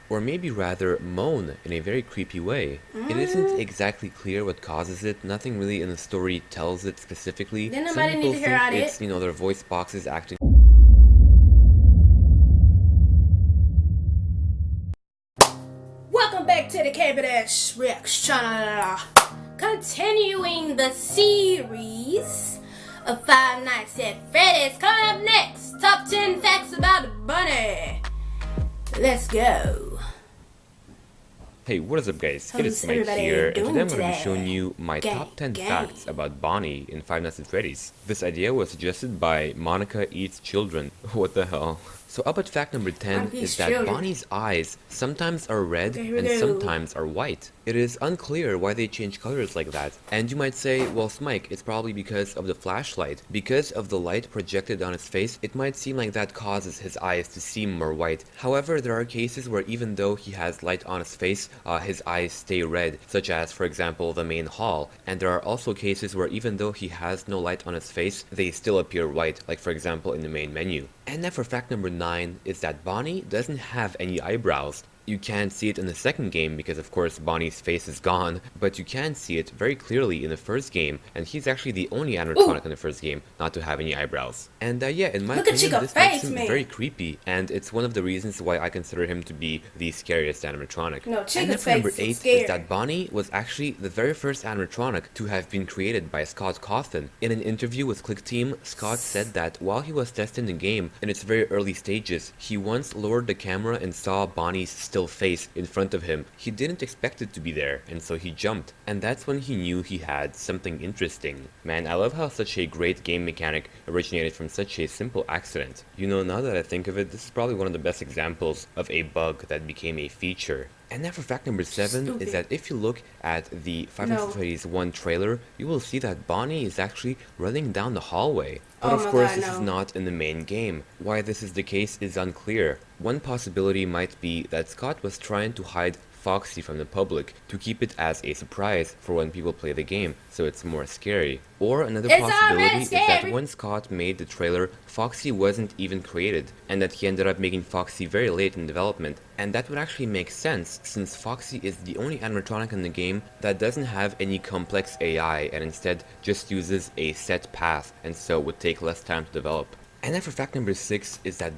or maybe rather moan in a very creepy way. It isn't exactly clear what causes it, nothing really in the story tells it specifically. Then Some nobody need people to hear think all it's, that. their voice boxes acting. Welcome back to the K-Dash Rex channel. Continuing the series of Five Nights at Freddy's. Coming up next, top 10 facts about the bunny. Let's go. Hey, what is up guys? It is How's Smike everybody here, and doing today I'm going to be today? showing you my Gang, top 10 gang. facts about Bonnie in Five Nights at Freddy's. This idea was suggested by Monica Eats Children. What the hell? So up at fact number 10 Monica is Eats that Children. Bonnie's eyes sometimes are red Okay, here we and go. sometimes are white. It is unclear why they change colors like that. And you might say, well Smike, it's probably because of the flashlight. Because of the light projected on his face, it might seem like that causes his eyes to seem more white. However, there are cases where even though he has light on his face, his eyes stay red, such as, for example, the main hall. And there are also cases where even though he has no light on his face, they still appear white, like for example in the main menu. And then for fact number 9 is that Bonnie doesn't have any eyebrows. You can't see it in the second game because of course Bonnie's face is gone, but you can see it very clearly in the first game, and he's actually the only animatronic in the first game not to have any eyebrows. And yeah, in my Look at opinion, Chica this face, makes him man. very creepy, and it's one of the reasons why I consider him to be the scariest animatronic. No, And Chica's then for number face 8 is scary. is that Bonnie was actually the very first animatronic to have been created by Scott Cawthon. In an interview with Click Team, Scott said that while he was testing the game in its very early stages, he once lowered the camera and saw Bonnie's still face in front of him. He didn't expect it to be there, and so he jumped. And that's when he knew he had something interesting. Man, I love how such a great game mechanic originated from such a simple accident. Now that I think of it, this is probably one of the best examples of a bug that became a feature. And then for fact number 7 Stupid. is that if you look at the Five Nights at Freddy's 1 trailer, you will see that Bonnie is actually running down the hallway. But Oh of my course God, this is no. not in the main game. Why this is the case is unclear. One possibility might be that Scott was trying to hide Foxy from the public to keep it as a surprise for when people play the game, so it's more scary. Or another It's possibility already is that scary. when Scott made the trailer, Foxy wasn't even created, and that he ended up making Foxy very late in development. And that would actually make sense, since Foxy is the only animatronic in the game that doesn't have any complex AI and instead just uses a set path, and so would take less time to develop. And then for fact number 6 is that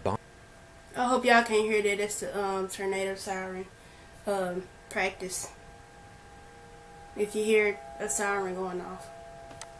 I hope y'all can't hear that. It's the tornado siren practice. If you hear a siren going off.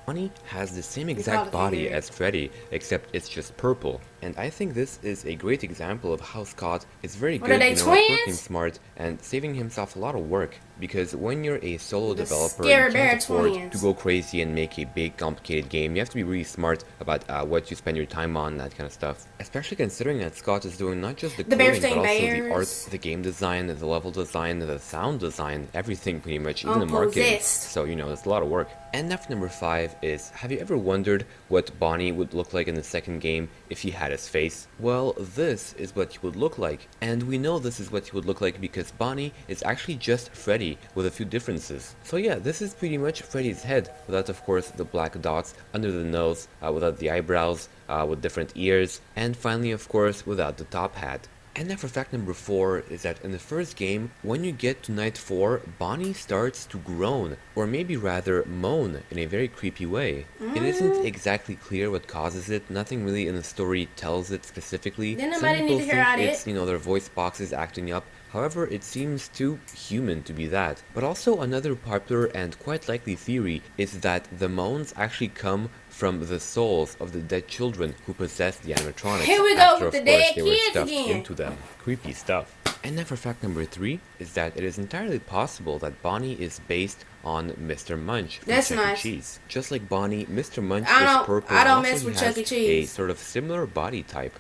Bonnie has the same probably exact can't body hear it. as Freddy, except it's just purple. And I think this is a great example of how Scott is very What are good, they, at working twins? smart and saving himself a lot of work. Because when you're a solo The developer, Scary you Bear can't afford twins. to go crazy and make a big complicated game. You have to be really smart about what you spend your time on, that kind of stuff. Especially considering that Scott is doing not just the The coding, but Bear-Stained also the Bears. art, the game design, the level design, the sound design, everything pretty much, even the marketing. Possessed. So, it's a lot of work. And now for number 5 is, have you ever wondered what Bonnie would look like in the second game if he had his face? Well, this is what he would look like. And we know this is what he would look like because Bonnie is actually just Freddy with a few differences. So yeah, this is pretty much Freddy's head, without of course the black dots under the nose, without the eyebrows, with different ears, and finally of course without the top hat. And then for fact number 4 is that in the first game, when you get to night 4, Bonnie starts to groan, or maybe rather moan in a very creepy way. It isn't exactly clear what causes it, nothing really in the story tells it specifically. Then Some nobody need people to hear think all that. it's, their voice boxes acting up. However, it seems too human to be that. But also another popular and quite likely theory is that the moans actually come from the souls of the dead children who possessed the animatronics Here we go after with of the course dead they were kids stuffed again. into them. Creepy stuff. And then for fact number 3 is that it is entirely possible that Bonnie is based on Mr. Munch from That's Chuck E. nice. Cheese. Just like Bonnie, Mr. Munch I is don't- purple, I don't and also mess he with has Chuck E. a Cheese. sort of similar body type.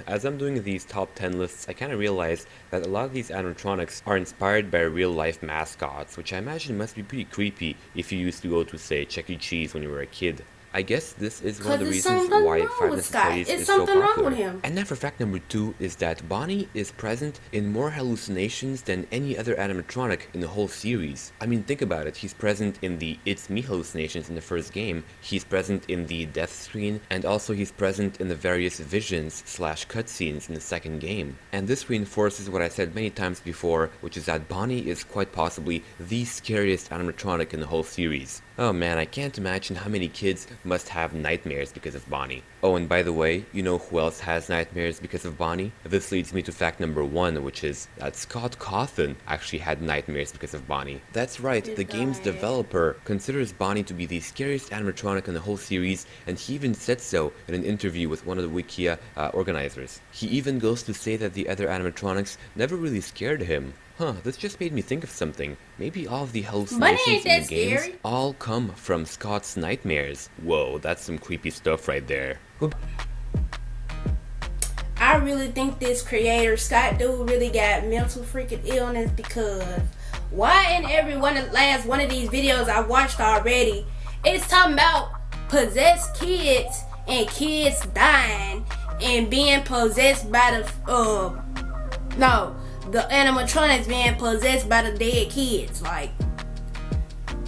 As I'm doing these top 10 lists, I kind of realize that a lot of these animatronics are inspired by real life mascots, which I imagine must be pretty creepy if you used to go to, say, Chuck E. Cheese when you were a kid. I guess this is one of the Cause reasons something why wrong Five with Nights at Scott. Freddy's It's is so something wrong popular. with him. And now for fact number 2 is that Bonnie is present in more hallucinations than any other animatronic in the whole series. I mean, think about it. He's present in the It's Me hallucinations in the first game, he's present in the death screen, and also he's present in the various visions / cutscenes in the second game. And this reinforces what I said many times before, which is that Bonnie is quite possibly the scariest animatronic in the whole series. Oh man, I can't imagine how many kids must have nightmares because of Bonnie. Oh, and by the way, you know who else has nightmares because of Bonnie? This leads me to fact number 1, which is that Scott Cawthon actually had nightmares because of Bonnie. That's right, the game's developer considers Bonnie to be the scariest animatronic in the whole series, and he even said so in an interview with one of the Wikia organizers. He even goes to say that the other animatronics never really scared him. Huh, this just made me think of something. Maybe all of the hallucinations in the games all come from Scott's nightmares. Whoa, that's some creepy stuff right there. I really think this creator, Scott dude, really got mental freaking illness, because why in every last one of these videos I watched already, it's talking about possessed kids and kids dying and being possessed by the animatronics being possessed by the dead kids. Like,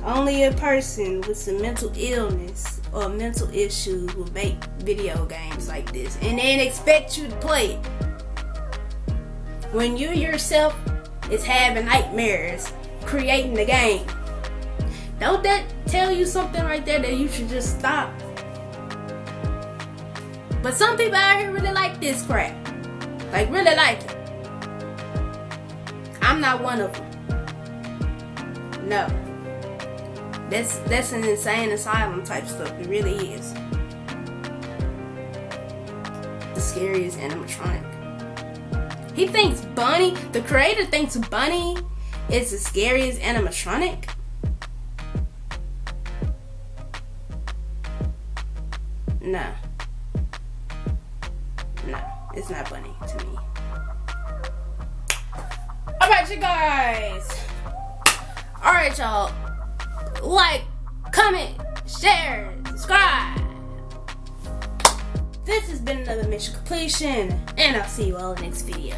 only a person with some mental illness or mental issues will make video games like this and then expect you to play it when you yourself is having nightmares creating the game. Don't that tell you something right there that you should just stop? But some people out here really like this crap. Like, really like it. I'm not one of them. No. That's an insane asylum type stuff. It really is. The scariest animatronic. He thinks Bunny, the creator thinks Bunny is the scariest animatronic? No. No, it's not Bunny to me. Alright, you guys. Alright, y'all. Like, comment, share, subscribe. This has been another mission completion, and I'll see you all in the next video.